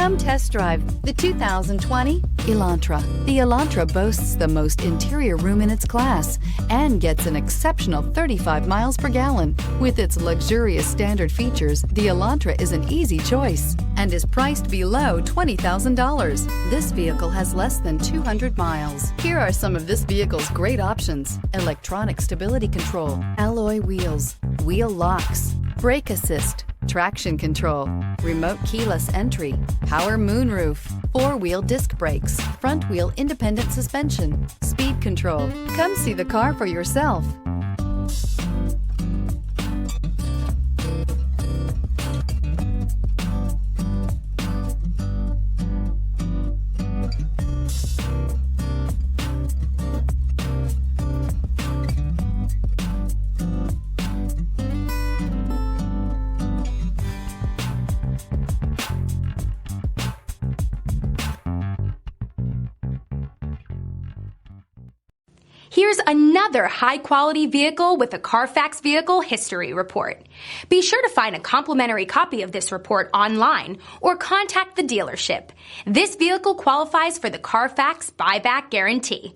Come test drive the 2020 Elantra. The Elantra boasts the most interior room in its class and gets an exceptional 35 miles per gallon. With its luxurious standard features, the Elantra is an easy choice and is priced below $20,000. This vehicle has less than 200 miles. Here are some of this vehicle's great options: electronic stability control, alloy wheels, wheel locks, brake assist, traction control, remote keyless entry, power moonroof, four-wheel disc brakes, front-wheel independent suspension, speed control. Come see the car for yourself. Here's another high-quality vehicle with a Carfax Vehicle History Report. Be sure to find a complimentary copy of this report online or contact the dealership. This vehicle qualifies for the Carfax Buyback Guarantee.